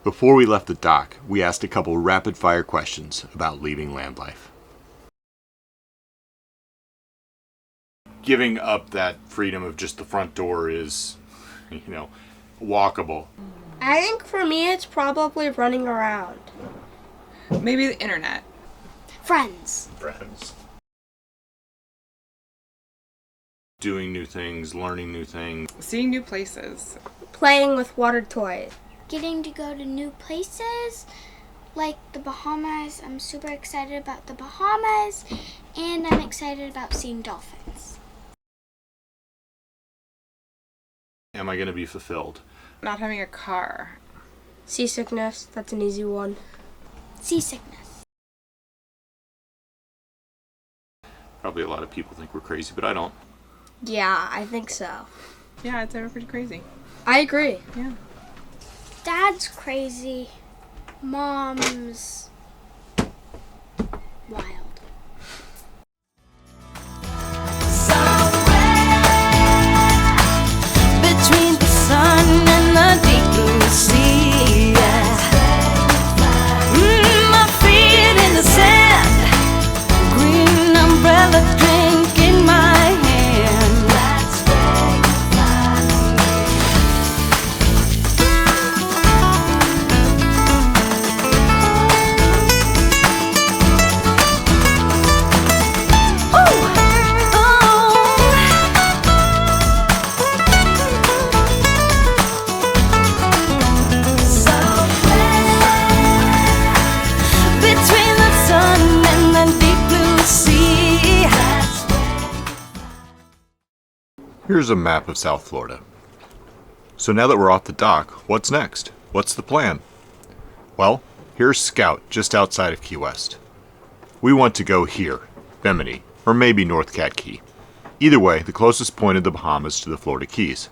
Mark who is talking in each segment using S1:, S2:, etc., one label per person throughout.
S1: Before we left the dock, we asked a couple rapid-fire questions about leaving land life. Giving up that freedom of just the front door is, walkable.
S2: I think for me it's probably running around.
S3: Maybe the internet.
S2: Friends.
S1: Doing new things, learning new things.
S3: Seeing new places.
S2: Playing with water toys.
S4: Getting to go to new places, like the Bahamas. I'm super excited about the Bahamas, and I'm excited about seeing dolphins.
S1: Am I going to be fulfilled?
S3: Not having a car.
S2: Seasickness, that's an easy one.
S4: Seasickness.
S1: Probably a lot of people think we're crazy, but I don't.
S2: Yeah, I think so.
S3: Yeah, it's ever pretty crazy.
S2: I agree.
S3: Yeah.
S4: Dad's crazy. Mom's wild.
S5: Between the sun and the deep blue sea, my feet in the sand, green umbrella drink in my hand. That's where you find
S1: Here's a map of South Florida. So now that we're off the dock, what's next? What's the plan? Well, here's Scout just outside of Key West. We want to go here, Bimini, or maybe North Cat Key. Either way, the closest point of the Bahamas to the Florida Keys.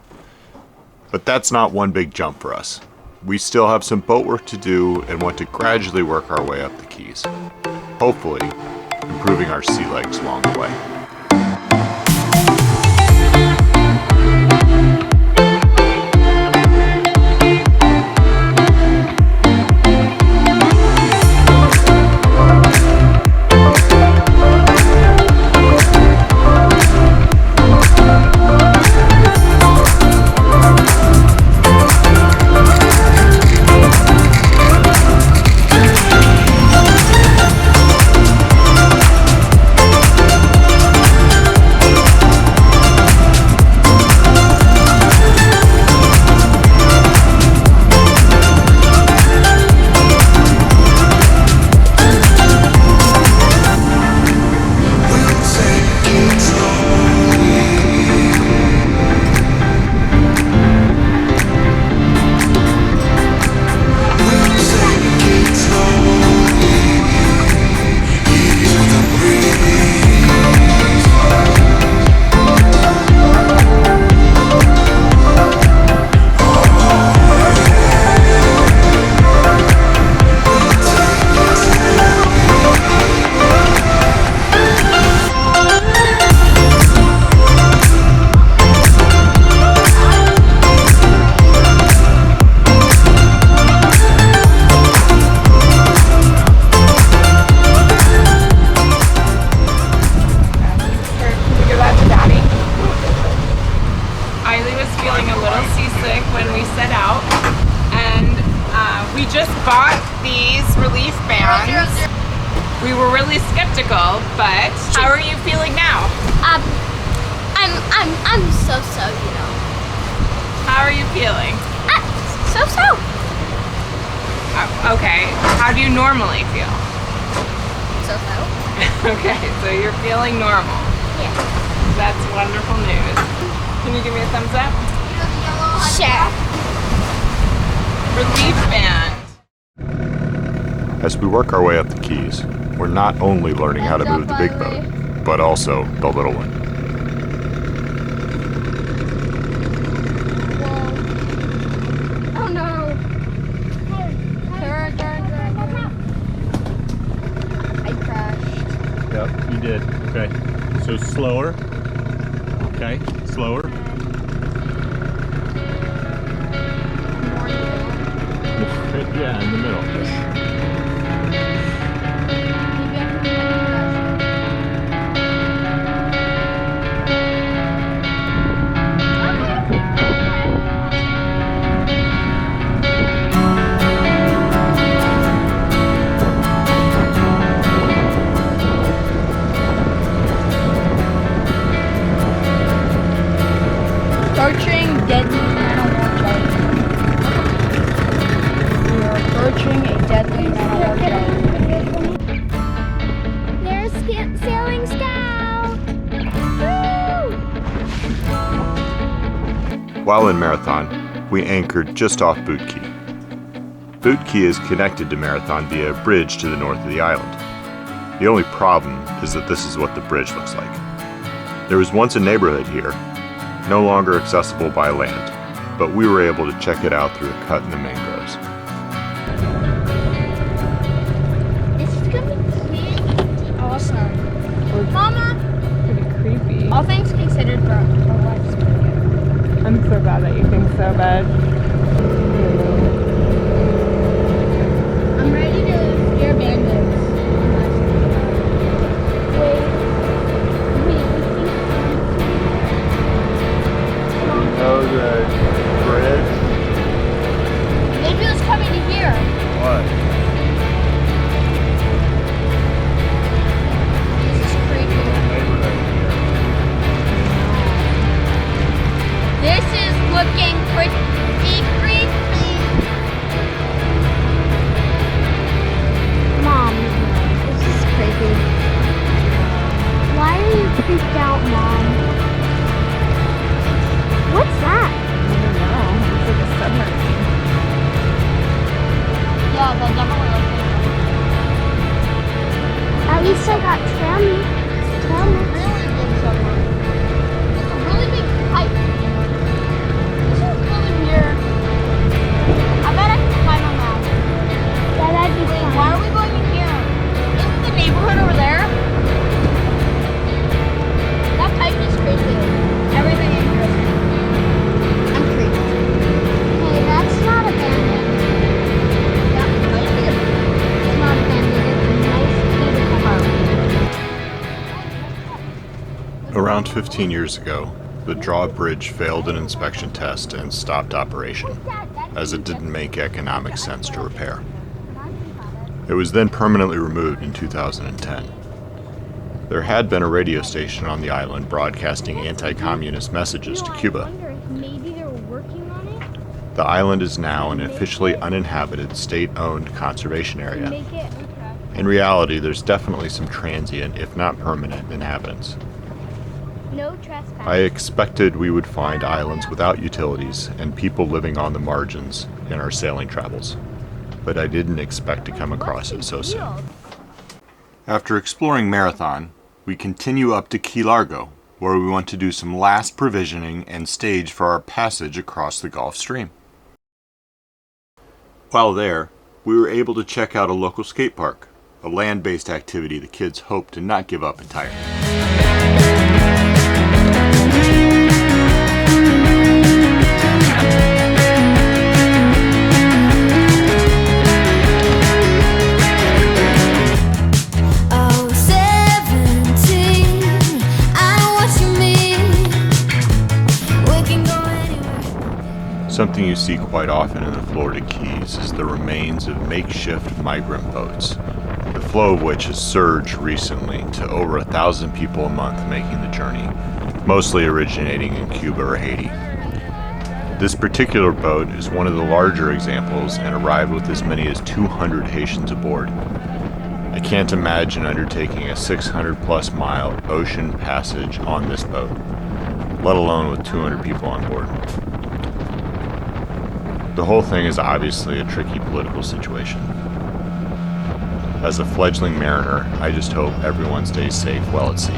S1: But that's not one big jump for us. We still have some boat work to do and want to gradually work our way up the Keys. Hopefully, improving our sea legs along the way.
S3: We were really skeptical, but how are you feeling now?
S4: I'm so, you know.
S3: How are you feeling?
S4: So.
S3: Okay, how do you normally feel?
S4: So.
S3: Okay, so you're feeling normal.
S4: Yeah.
S3: That's wonderful news. Can you give me a thumbs up?
S4: Sure.
S3: Relief band.
S1: As we work our way up the Keys, we're not only learning how to move the big boat, but also the little one.
S4: Oh no! I crashed.
S6: Yep, you did. Okay. So slower. Okay, slower. Yeah, in the middle.
S2: Approaching deadly animal shelter. We are approaching a deadly animal shelter.
S4: There's sailing scout. Woo!
S1: While in Marathon, we anchored just off Boot Key. Boot Key is connected to Marathon via a bridge to the north of the island. The only problem is that this is what the bridge looks like. There was once a neighborhood here, no longer accessible by land, but we were able to check it out through a cut in the mangroves.
S4: This is gonna be pretty awesome. Mama,
S3: Pretty creepy.
S2: All things considered, bro, our life's pretty good.
S3: I'm so bad that you think so bad.
S2: I'm ready to scare bandits.
S1: Oh, the bridge?
S2: Maybe it was coming to here.
S1: What?
S2: This is creepy. This is looking pretty creepy.
S4: Mom, this is creepy. Why are you freaked out, Mom? What's that?
S3: I don't know. It's like a submarine.
S2: Yeah, that definitely looks like
S4: At least I got trail mix.
S2: a really big submarine. It's a really big pipe. This is really weird. I bet I can climb on that.
S4: Yeah, that'd be
S2: Wait,
S4: fun.
S2: why are we going in here? Isn't the neighborhood over there? That pipe is creepy. Everything in here is creepy. I'm creepy.
S4: Hey, that's not a bandit.
S2: That might be a
S4: It's not a bandit. It's a nice, beautiful boat.
S1: Around 15 years ago, the drawbridge failed an inspection test and stopped operation, as it didn't make economic sense to repair. It was then permanently removed in 2010. There had been a radio station on the island broadcasting anti-communist messages to Cuba.
S4: I wonder if maybe they're working on it.
S1: The island is now an officially uninhabited, state-owned conservation area.
S4: Make it.
S1: In reality, there's definitely some transient, if not permanent, inhabitants.
S4: No trespassing.
S1: I expected we would find islands without utilities and people living on the margins in our sailing travels, but I didn't expect to come across it so soon. After exploring Marathon, we continue up to Key Largo, where we want to do some last provisioning and stage for our passage across the Gulf Stream. While there, we were able to check out a local skate park, a land-based activity the kids hope to not give up entirely.
S5: Oh, 17, I know what you mean. We can go anywhere.
S1: Something you see quite often in the Florida Keys is the remains of makeshift migrant boats, the flow of which has surged recently to over 1,000 people a month making the journey, mostly originating in Cuba or Haiti. This particular boat is one of the larger examples and arrived with as many as 200 Haitians aboard. I can't imagine undertaking a 600-plus mile ocean passage on this boat, let alone with 200 people on board. The whole thing is obviously a tricky political situation. As a fledgling mariner, I just hope everyone stays safe while at sea.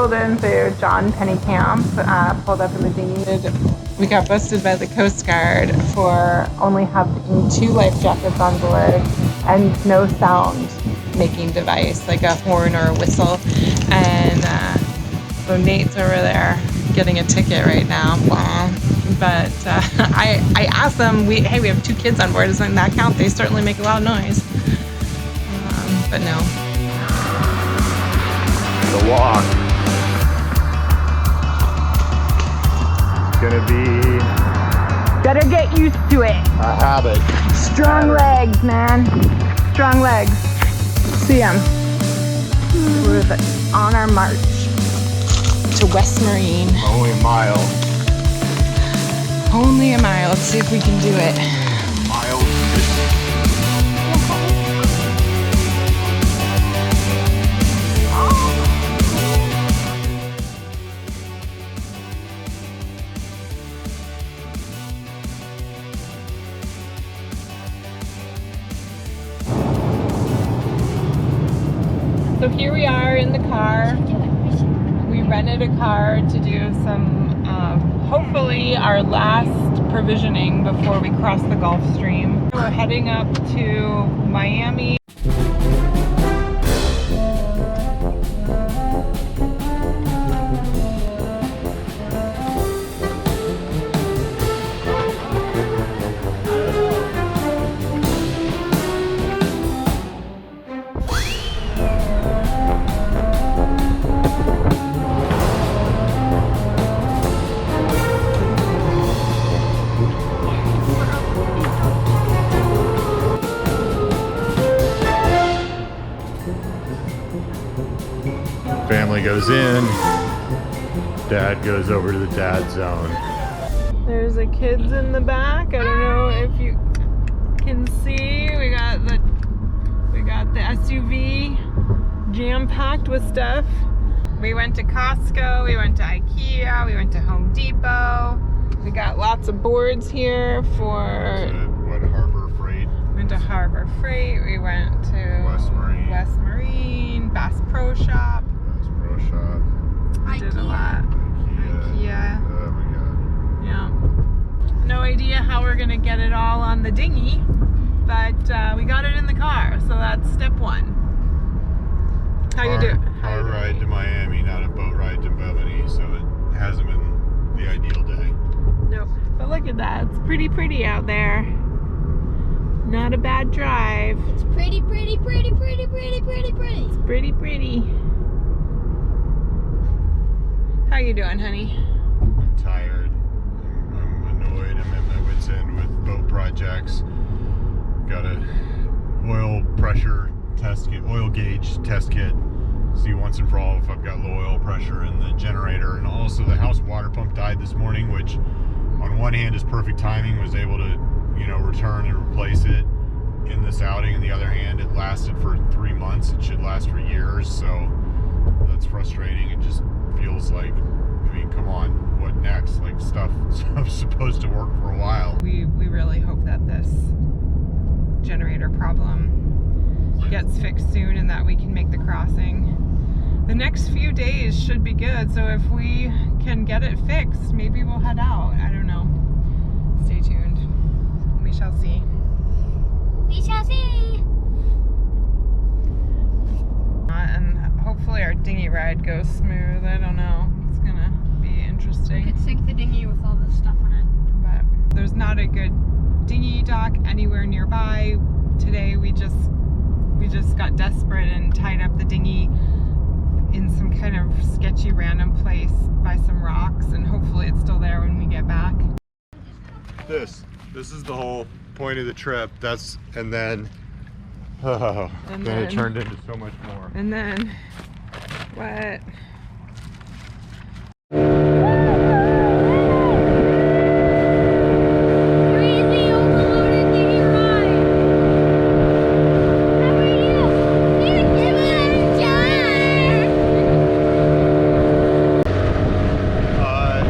S3: pulled into John Penny Camp, pulled up in the dinghy. We got busted by the Coast Guard for only having 2 life jackets on board and no sound making device, like a horn or a whistle. And so Nate's over there getting a ticket right now. But I asked them, hey, we have 2 kids on board, doesn't that count? They certainly make a lot of noise. But no.
S1: The walk. It's gonna be
S3: Better get used to it.
S1: a habit.
S3: Strong legs, man. Strong legs. See 'em. We're on our march to West Marine.
S1: Only a mile.
S3: Only a mile. Let's see if we can do it.
S1: Mile.
S3: So here we are in the car. We rented a car to do some, hopefully our last provisioning before we cross the Gulf Stream. We're heading up to Miami.
S1: Family goes in. Dad goes over to the dad zone.
S3: There's the kids in the back. I don't know if you can see. We got the SUV jam-packed with stuff. We went to Costco, we went to IKEA, we went to Home Depot. We got lots of boards here for
S1: What Harbor Freight?
S3: went to Harbor Freight, we went to West Marine, Bass Pro Shop.
S1: Bass Pro Shop.
S3: We did a lot. IKEA. Yeah. No idea how we're gonna get it all on the dinghy, but we got it in the car, so that's step 1. How you doing?
S1: Car ride to Miami, not a boat ride to Bellany, so it hasn't been the ideal day.
S3: Nope. But look at that. It's pretty out there. Not a bad drive.
S2: It's pretty.
S3: Pretty. How you doing, honey?
S1: I'm tired. I'm annoyed. I'm at my wit's end with boat projects. Got a oil pressure test kit, oil gauge test kit. See once and for all if I've got low oil pressure in the generator. And also the house water pump died this morning, which on one hand is perfect timing. Was able to, return and replace it in this outing. On the other hand, it lasted for 3 months. It should last for years. So that's frustrating. It just feels like, come on, what next? Like stuff's supposed to work for a while.
S3: We really hope that this generator problem gets fixed soon and that we can make the crossing. The next few days should be good, so if we can get it fixed, maybe we'll head out. I don't know. Stay tuned. We shall see.
S2: We shall see.
S3: And hopefully our dinghy ride goes smooth. I don't know. It's gonna be
S2: We
S3: interesting.
S2: could sink the dinghy with all this stuff on it.
S3: But there's not a good dinghy dock anywhere nearby. Today we just got desperate and tied up the dinghy in some kind of sketchy random place by some rocks, and hopefully it's still there when we get back.
S1: This is the whole point of the trip. And then it turned into so much more.
S3: And then what?
S2: Crazy overloaded dinghy ride. How are you? Give it a shot.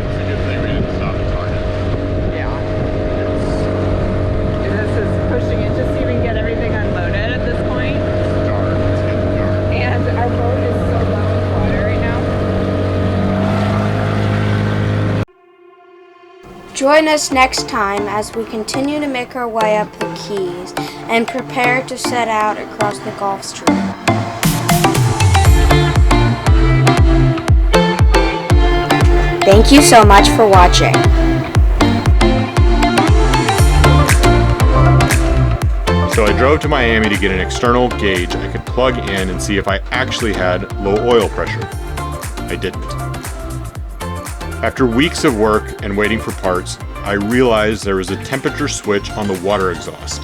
S1: It's a good thing we didn't stop at Target.
S3: Yeah. This is pushing it just to even get everything unloaded at this point.
S1: It's dark. It's getting dark.
S3: And our boat is so low in water
S4: Join us next time as we continue to make our way up the Keys and prepare to set out across the Gulf Stream. Thank you so much for watching.
S1: So I drove to Miami to get an external gauge I could plug in and see if I actually had low oil pressure. I didn't. After weeks of work and waiting for parts, I realized there was a temperature switch on the water exhaust.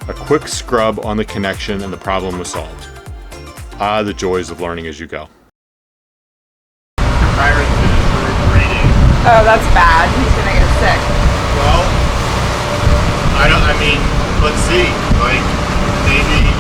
S1: A quick scrub on the connection and the problem was solved. Ah, the joys of learning as you go.
S3: Oh, that's bad. He's gonna get sick.
S1: Well, let's see. Maybe